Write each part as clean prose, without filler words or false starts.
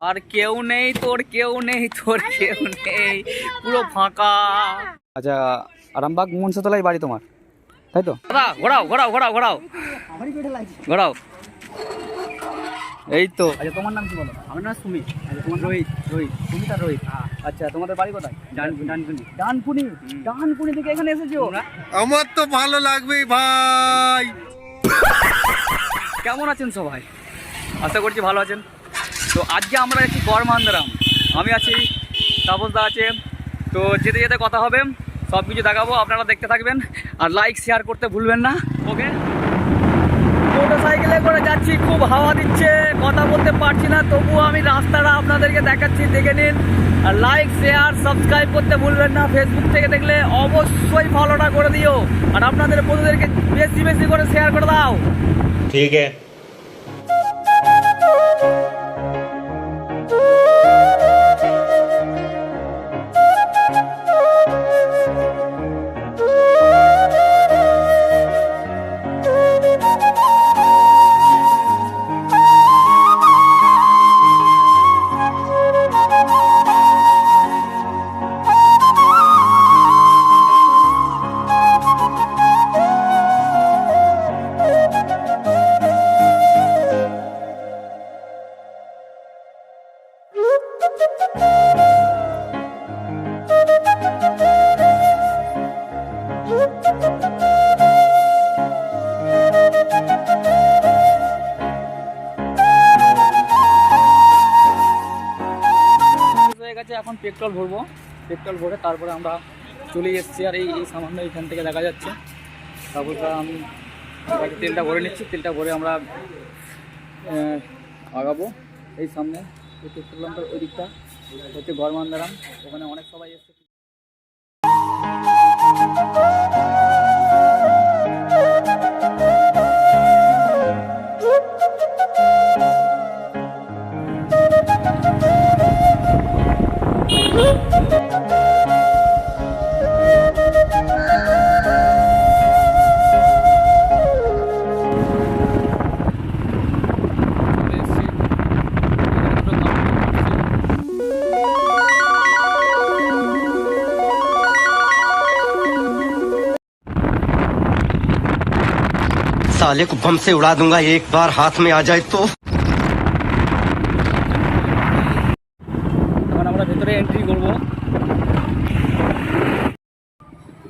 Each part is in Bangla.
আর কেউ নেই, তোর কেউ নেই, তোর কেউ নেই, পুরো ফাঁকা। আচ্ছা, আরামবাগ মনসাতলায় বাড়ি তোমার, তাই তো? দাদা ঘোরাও ঘোরাও ঘোরাও ঘোরাও ঘোরাও। এই তো। আচ্ছা, তোমার নাম কি বলো? আমার নাম সুমিত। আচ্ছা, তোমার? রোহিত। রোহিত, সুমিত আর রোহিত। আচ্ছা, তোমাদের বাড়ি কোথায়? ডানকুনি। ডানকুনি, ডানকুনি থেকে এখানে এসেছো? আমার তো ভালো লাগবেই ভাই। কেমন আছেন সবাই? আশা করছি ভালো আছেন। তো আজকে আমরা একটি গড়মান্দারাম, আমি আছি, তাপসদা আছে। তো যেতে যেতে কথা হবে, সব কিছু দেখাবো, আপনারা দেখতে থাকবেন। আর লাইক শেয়ার করতে ভুলবেন না, ওকে? মোটরসাইকেলে করে যাচ্ছি, খুব হাওয়া দিচ্ছে, কথা বলতে পারছি না, তবুও আমি রাস্তাটা আপনাদেরকে দেখাচ্ছি, দেখে নিন। আর লাইক শেয়ার সাবস্ক্রাইব করতে ভুলবেন না। ফেসবুক থেকে দেখলে অবশ্যই ফলোটা করে দিও, আর আপনাদের বন্ধুদেরকে বেশি বেশি করে শেয়ার করে দাও। ঠিক আছে। এখন পেট্রোল ভরবো, পেট্রোল ভরে তারপরে আমরা চলে এসেছি। আর এই সামান্য এখান থেকে দেখা যাচ্ছে। তারপর আমি তেলটা ভরে নিচ্ছি, তেলটা ভরে আমরা আগাবো। এই সামনে পেট্রোল পাম্পের ওই দিকটা হচ্ছে গড়মান্দারাম, ওখানে অনেক সবাই এসছে। साले को बम से उड़ा दूंगा एक बार हाथ में आ जाए तो। আমরা ভেতরে এন্ট্রি করব।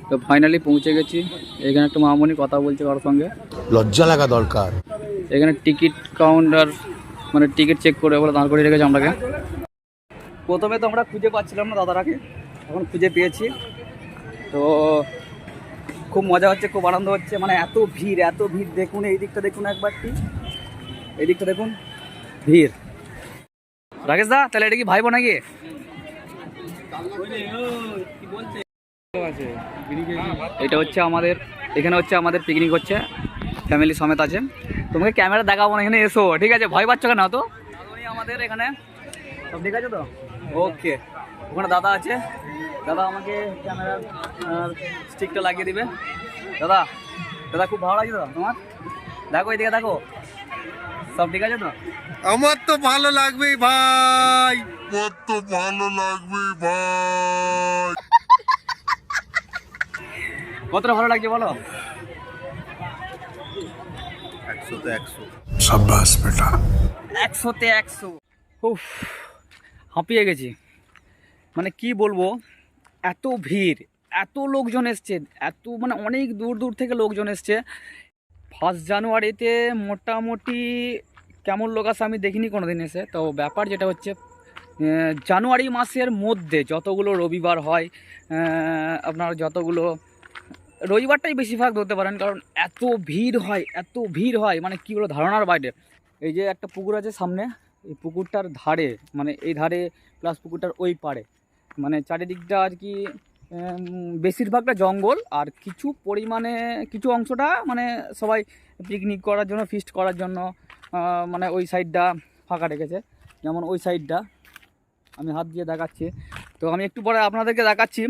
তো ফাইনালি পৌঁছে গেছি। এখানে একটা মামনি কথা বলছে কারোর সঙ্গে, লজ্জা লাগা দরকার। এখানে টিকিট কাউন্টার, মানে টিকিট চেক করে বলে দাঁড় করিয়ে রেখেছে আমরাকে। প্রথমে তো আমরা খুঁজে পাচ্ছিলাম না দাদারাকে, এখন খুঁজে পেয়েছি। তো খুব মজা হচ্ছে, খুব আনন্দ হচ্ছে। মানে এত ভিড়, এত ভিড়, দেখুন এই দিকটা দেখুন একবারটি, এই দিকটা দেখুন, ভিড়। রাকেশ দা, তাহলে এটা কি ভাইবো নাকি? এটা হচ্ছে আমাদের, এখানে হচ্ছে আমাদের পিকনিক হচ্ছে, ফ্যামিলি সমেত আছে। তোমাকে ক্যামেরা দেখাবো না, এখানে এসো, ঠিক আছে? ভয় পাচ্ছ কেন? তো আমাদের এখানে সব ঠিক আছে তো? ওকে, ওখানে দাদা আছে, দাদা আমাকে ক্যামেরার স্টিকটা লাগিয়ে দিবে। দাদা, দাদা খুব ভালো লাগছে তো তোমার? দেখো এদিকে দেখো, সব ঠিক আছে তো? আমার তো ভালো লাগবেই ভাই, আমার তো ভালো লাগবেই ভাই। কতটা ভালো লাগছে বলো? 100 তে 100। शाबाश बेटा। 100-তে 100। উফ, হাঁপিয়ে গেছি। মানে কি বলবো, এত ভিড়, এত লোকজন এসছে, এত মানে অনেক দূর দূর থেকে লোকজন এসছে। 1 জানুয়ারিতে মোটামুটি কেমন লোক আসে আমি দেখিনি কোনো দিন এসে। তো ব্যাপার যেটা হচ্ছে, জানুয়ারি মাসের মধ্যে যতগুলো রবিবার হয়, আপনার যতগুলো রবিবারটাই বেশিরভাগ ধরতে পারেন, কারণ এত ভিড় হয়, এত ভিড় হয়, মানে কী বলো, ধারণার বাইরে। এই যে একটা পুকুর আছে সামনে, এই পুকুরটার ধারে, মানে এই ধারে প্লাস পুকুরটার ওই পাড়ে, মানে চারিদিকটা আর কি বেশিরভাগটা জঙ্গল, আর কিছু পরিমাণে কিছু অংশটা মানে সবাই পিকনিক করার জন্য, ফিস্ট করার জন্য, মানে ওই সাইডটা ফাঁকা রেখেছে। যেমন ওই সাইডটা আমি হাত দিয়ে দেখাচ্ছি। তো আমি একটু পরে আপনাদেরকে দেখাচ্ছি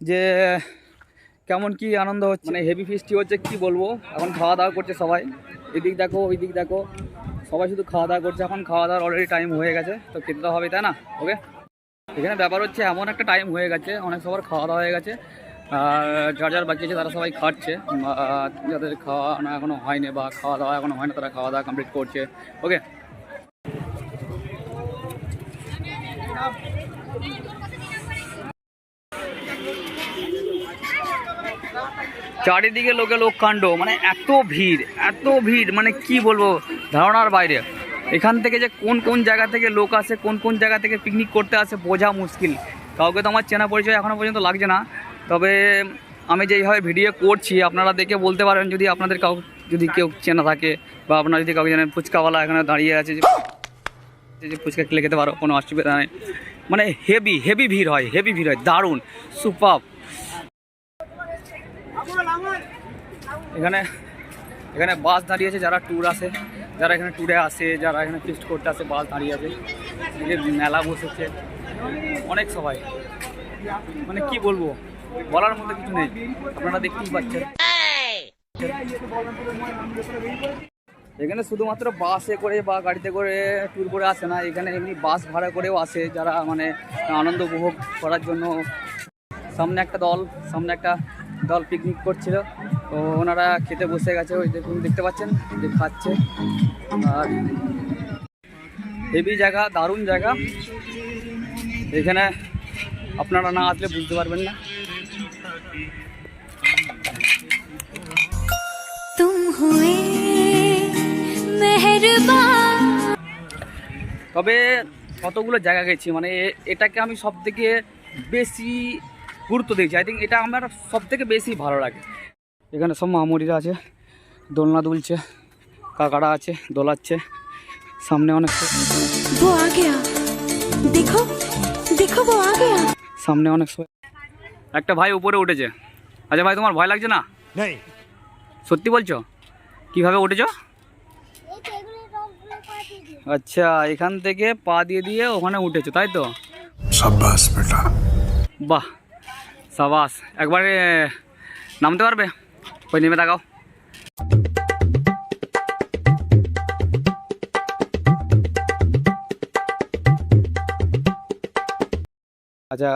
যে কেমন কি আনন্দ হচ্ছে, মানে হেভি ফিস্টি হচ্ছে, কি বলবো। এখন খাওয়া দাওয়া করছে সবাই, এদিক দেখো ওই দিক দেখো, সবাই শুধু খাওয়া দাওয়া করছে, এখন খাওয়া দাওয়ার অলরেডি টাইম হয়ে গেছে, তো খেতে তো হবে তাই না? ওকে, এখানে ব্যাপার হচ্ছে এমন একটা টাইম হয়ে গেছে, অনেক সবার খাওয়া দাওয়া হয়ে গেছে, আর যার যার বাকি আছে তারা সবাই খাচ্ছে, যাদের খাওয়া না এখনও হয়নি বা খাওয়া দাওয়া এখনও হয় না তারা খাওয়া দাওয়া কমপ্লিট করছে। ওকে, চারিদিকে লোকে লোক কাণ্ড, মানে এত ভিড় মানে কি বলবো, ধারণার বাইরে। এখান থেকে যে কোন কোন জায়গা থেকে লোক আসে, কোন কোন জায়গা থেকে পিকনিক করতে আসে বোঝা মুশকিল। কাউকে তো আমার চেনা পরিচয় এখনও পর্যন্ত লাগছে না, তবে আমি যেইভাবে ভিডিও করছি আপনারা দেখে বলতে পারেন যদি আপনাদের যদি কেউ চেনা থাকে বা আপনারা যদি কাউকে জানেন। ফুচকাওয়ালা এখানে দাঁড়িয়ে আছে, যে ফুচকা খেলে খেতে পারো, কোনো অসুবিধা নেই। মানে হেভি ভিড় হয়, দারুণ সুপার। এখানে বাস দাঁড়িয়েছে, যারা ট্যুর আসে, যারা এখানে ট্যুরে আসে, যারা এখানে ফিস্ট করতে আসে, বাস দাঁড়িয়ে আছে। মেলা বসেছে অনেক সবাই, মানে কি বলবো, বলার মতো কিছু নেই, আপনারা দেখতেই পাচ্ছেন। এখানে শুধুমাত্র বাসে করে বা গাড়িতে করে ট্যুর করে আসে না, এখানে এমনি বাস ভাড়া করেও আসে, যারা মানে আনন্দ উপভোগ করার জন্য। সামনে একটা দল পিকনিক করছিল, তো ওনারা খেতে বসে গেছে, ওই দেখুন দেখতে পাচ্ছেন যে খাচ্ছে। আর হেভি জায়গা, দারুণ জায়গা, এখানে আপনারা না আসলে বুঝতে পারবেন না। তবে কতগুলো জায়গা গেছি, মানে এটাকে আমি সব থেকে বেশি গুরুত্ব দিয়েছি। আই থিঙ্ক এটা আমার সব থেকে বেশি ভালো লাগে। এখানে সব মামুরিরা আছে, দোলনা দুলছে, কাকারা আছে, দোলাচ্ছে, সামনে অনেক সামনে অনেক একটা ভাই উপরে উঠেছে। আচ্ছা ভাই, তোমার ভয় লাগছে না? সত্যি বলছো? কিভাবে উঠেছো? আচ্ছা, এখান থেকে পা দিয়ে ওখানে উঠেছো, তাই তো? সাবাস বেটা, বাহ সাবাস। একবারে নামতে পারবে? ওই নেমে তাকাও। আচ্ছা,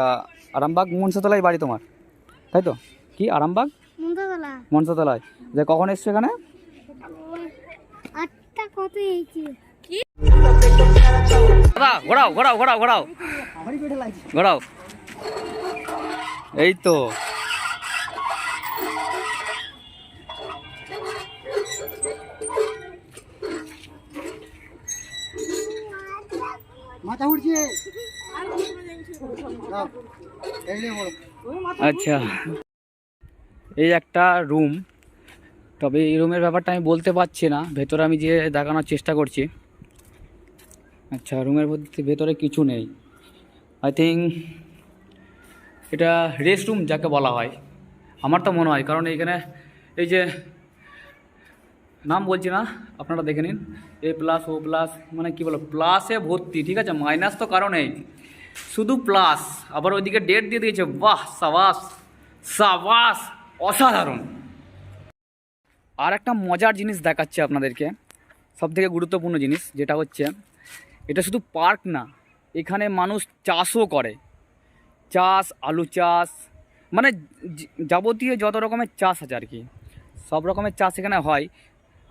আরামবাগ মনসাতলায় বাড়ি তোমার, তাই তো? কি আরামবাগ মনসাতলায়? যে কখন এসছো এখানে? ঘোরাও। এই তো মাথা উঠছে। আচ্ছা, এই একটা রুম, তবে এই রুমের ব্যাপারটা আমি বলতে পারছি না, ভেতরে আমি যে দেখানোর চেষ্টা করছি। আচ্ছা, রুমের ভেতরে কিছু নেই। আই থিঙ্ক এটা রেস্ট রুম যাকে বলা হয়, আমার তো মনে হয়, কারণ এইখানে এই যে নাম বলছি না, আপনারা দেখে নিন, A+O+, মানে কি বলো, প্লাসে ভর্তি, ঠিক আছে? মাইনাস তো কারণ নেই, শুধু প্লাস। আবার ওইদিকে ডেট দিয়ে দিয়েছে, বাহ সাবাস, অসাধারণ। আর একটা মজার জিনিস দেখাচ্ছে আপনাদেরকে, সবথেকে গুরুত্বপূর্ণ জিনিস, যেটা হচ্ছে এটা শুধু পার্ক না, এখানে মানুষ চাষও করে, আলু চাষ, মানে যাবতীয় যত রকমের চাষ আছে আর কি, সব রকমের চাষ এখানে হয়।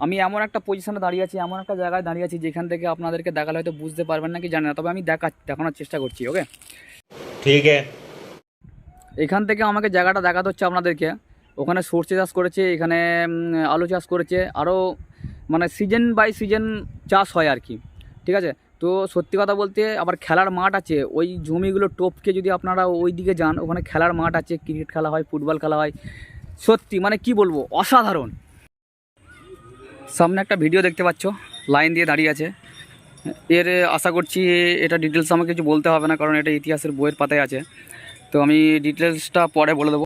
আমি এমন একটা পজিশনে দাঁড়িয়ে আছি, এমন একটা জায়গায় দাঁড়িয়ে আছি যেখান থেকে আপনাদেরকে দেখালে হয়তো বুঝতে পারবেন না কি জানি না, তবে আমি দেখানোর চেষ্টা করছি। ওকে, ঠিক আছে। এখান থেকে আমাকে জায়গাটা দেখাতে হচ্ছে আপনাদেরকে। ওখানে সর্ষে চাষ করেছে, এখানে আলু চাষ করেছে, আরও মানে সিজন বাই সিজন চাষ হয় আর কি, ঠিক আছে? তো সত্যি কথা বলতে, আবার খেলার মাঠ আছে, ওই জমিগুলো টপকে যদি আপনারা ওই দিকে যান, ওখানে খেলার মাঠ আছে, ক্রিকেট খেলা হয়, ফুটবল খেলা হয়, সত্যি মানে কি বলবো, অসাধারণ। সামনে একটা ভিডিও দেখতে পাচ্ছ, লাইন দিয়ে দাঁড়িয়ে আছে, এর আশা করছি এটা ডিটেলস আমাকে কিছু বলতে হবে না, কারণ এটা ইতিহাসের বইয়ের পাতায় আছে, তো আমি ডিটেলসটা পরে বলে দেবো।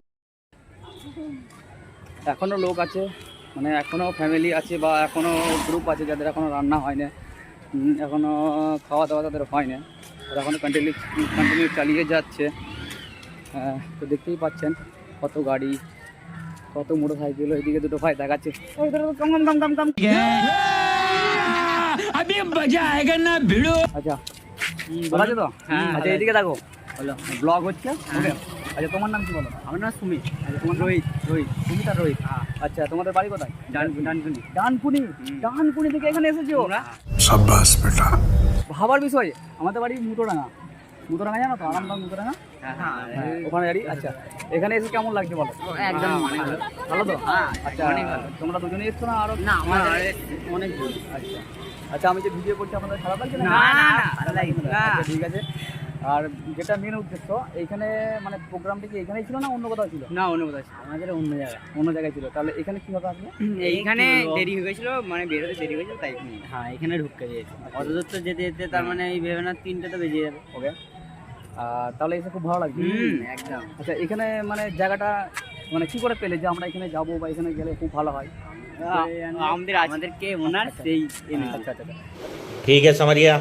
এখনও লোক আছে, মানে এখনও ফ্যামিলি আছে বা এখনও গ্রুপ আছে যাদের এখনও রান্না হয় না, এখনও খাওয়া দাওয়া তাদের হয় না, আর এখনও কন্টিনিউ চালিয়ে যাচ্ছে। তো দেখতেই পাচ্ছেন কত গাড়ি, কত মোটর সাইকেল, ওইদিকে দুটো ভাই দেখাচ্ছে। আচ্ছা ভালো আছে তো? আচ্ছা এইদিকে দেখো, ব্লগ হচ্ছে। ওকে, আচ্ছা তোমার নাম কি বলো? আমার নাম সুমিত। আচ্ছা তোমার রোহিত। সুমিত আর রোহিত। আচ্ছা তোমাদের বাড়ি কোথায়? ডানকুনি। ডানকুনি থেকে এখানে এসেছো? शाबाश बेटा। ভাবার বিষয়, আমাদের বাড়ি মুটোডাঙ্গা জানো তো? আরামবাগ মুটোডাঙ্গা, হ্যাঁ, ওখানে বাড়ি। আচ্ছা এখানে এসে কেমন লাগছে বলো? একদম ভালো। ভালো তো? হ্যাঁ, আচ্ছা অনেক ভালো। তোমরা দুজনে এসছো না আরো? না, আমাদের অনেক ভালো। আচ্ছা আচ্ছা, আমি যে ভিডিও করছি আপনাদের খারাপ লাগছে না? না, ভালো লাগছে। আচ্ছা, ঠিক আছে। আর যেটা মেন উদ্দেশ্য, এইখানে মানে প্রোগ্রামটা কি এখানেই ছিল না অন্য কোথাও ছিল? না, অন্য কোথাও ছিল। আমাদের অন্য জায়গায়। অন্য জায়গায় ছিল। তাহলে এখানে কিভাবে আসবে? এইখানে দেরি হয়ে গেছিল, মানে বেরোতে দেরি হয়েছিল তাই। হ্যাঁ, এখানে ঢুকে দিয়েছে। অত দূর তো যেতে যেতে তার মানে এই ভেবে না 3টে তো বেজে যাবে। ওকে, তাহলে এসে খুব ভালো লাগছে। একদম। আচ্ছা এখানে মানে জায়গাটা মানে কি করে পেলে যে আমরা এখানে যাবো বা এখানে গেলে খুব ভালো হয়? আমাদেরকে ওনার সেই আচ্ছা আচ্ছা। ठीक है समझ गया।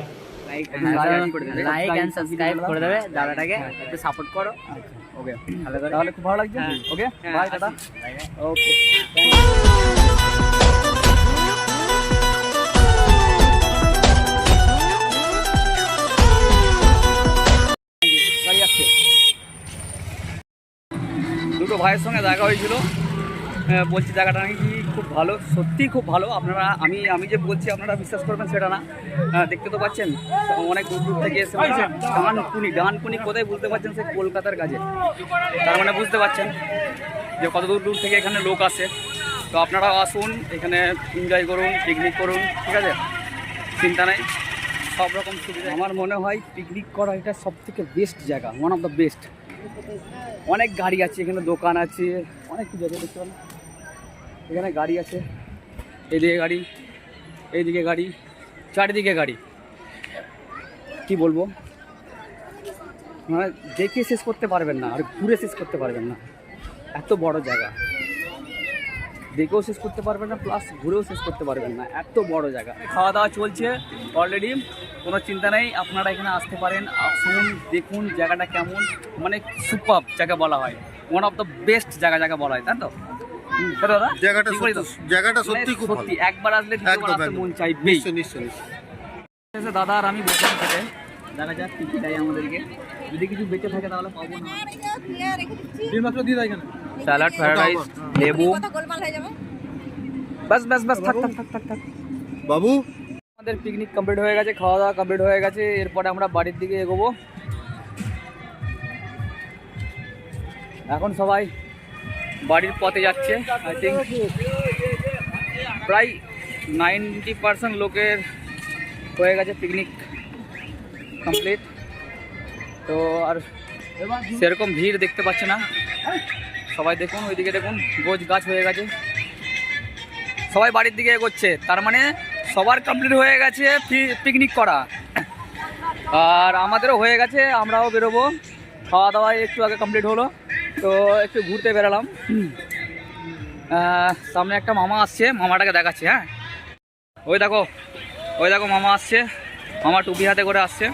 লাইক এন্ড সাবস্ক্রাইব করে দেবে দাদাটাকে, একটু সাপোর্ট করো। আচ্ছা ওকে, ভালো করে। তাহলে খুব ভালো লাগছে। হ্যাঁ। ওকে হ্যাঁ, বাই টাটা। ওকে গাড়ি আসছে। দুটো ভাইয়ের সঙ্গে দেখা হয়েছিল, বলছি জায়গাটা নাকি খুব ভালো, সত্যিই খুব ভালো। আপনারা আমি যে বলছি আপনারা বিশ্বাস করবেন সেটা না, দেখতে তো পাচ্ছেন অনেক দূর দূর থেকে এসে বলছে ডানকুনি কোথায় বুঝতে পারছেন? সে কলকাতার কাছে। তার মানে বুঝতে পারছেন যে কত দূর দূর থেকে এখানে লোক আসে। তো আপনারাও আসুন, এখানে এনজয় করুন, পিকনিক করুন, ঠিক আছে? চিন্তা নেই, সব রকম সুবিধা। আমার মনে হয় পিকনিক করা এটা সব থেকে বেস্ট জায়গা, ওয়ান অফ দ্য বেস্ট। অনেক গাড়ি আছে এখানে, দোকান আছে, অনেক কিছু আছে। দেখতে পারেন এখানে গাড়ি আছে, এদিকে গাড়ি, এইদিকে গাড়ি, চারিদিকে গাড়ি। কি বলবো, মানে দেখে শেষ করতে পারবেন না আর ঘুরে শেষ করতে পারবেন না। এত বড় জায়গা, দেখেও শেষ করতে পারবেন না, প্লাস ঘুরেও শেষ করতে পারবেন না, এত বড় জায়গা। খাওয়া দাওয়া চলছে অলরেডি, কোনো চিন্তা নেই, আপনারা এখানে আসতে পারেন। আসুন, দেখুন জায়গাটা কেমন, মানে সুপার জায়গা বলা হয়, ওয়ান অফ দ্য বেস্ট জায়গা বলা হয়, তাই তো? দাদা জায়গাটা সত্যি খুব ভালো। সত্যি একবার আসলে দ্বিতীয়বার আসতে মন চাইবেই। নিশ্চয়ই। দাদা আর আমি বসে থেকে দেখা যাক কি কি দেয় আমাদেরকে, যদি কিছু বেঁচে থাকে তাহলে পাবো না। স্যালাড, ফ্রাইড রাইস, লেবু, বাস থাক। বাবু আমাদের পিকনিক কমপ্লিট হয়ে গেছে, খাওয়া দাওয়া কমপ্লিট হয়ে গেছে। এরপরে আমরা বাড়ির দিকে এগোবো। এখন সবাই বাড়ির পথে যাচ্ছে। আই থিঙ্ক প্রায় 90% লোকের হয়ে গেছে পিকনিক কমপ্লিট। তো আর সেরকম ভিড় দেখতে পাচ্ছে না। সবাই দেখুন, ওইদিকে দেখুন, গোছ গাছ হয়ে গেছে, সবাই বাড়ির দিকে এগোচ্ছে। তার মানে সবার কমপ্লিট হয়ে গেছে পিকনিক করা, আর আমাদেরও হয়ে গেছে, আমরাও বেরোবো। খাওয়া দাওয়া একটু আগে কমপ্লিট হলো, তো একটু ঘুরতে বেরোলাম। সামনে একটা মামা আসছে, মামাটাকে দেখাচ্ছে। হ্যাঁ, ওই দেখো মামা আসছে, মামা টুপি হাতে করে আসছে।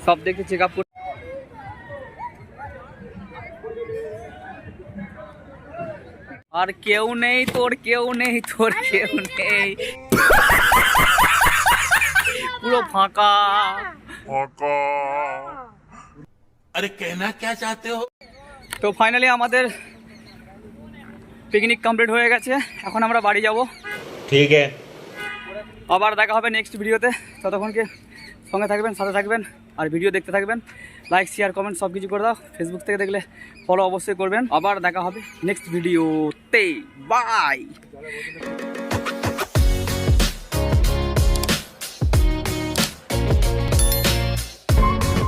সব দেখে চেক আপ করে আর কেউ নেই, তোর কেউ নেই পুরো ফাঁকা। अरे कहना क्या चाहते हो? তো ফাইনালি আমাদের পিকনিক কমপ্লিট হয়ে গেছে, এখন আমরা বাড়ি যাব। ठीक है। আবার দেখা হবে নেক্সট ভিডিওতে। ততক্ষণকে সঙ্গে থাকবেন, সাথে থাকবেন, আর ভিডিও দেখতে থাকবেন। লাইক, শেয়ার, কমেন্ট সব কিছু করে দাও। ফেসবুক থেকে দেখলে ফলো অবশ্যই করবেন। আবার দেখা হবে নেক্সট ভিডিওতে। বাই।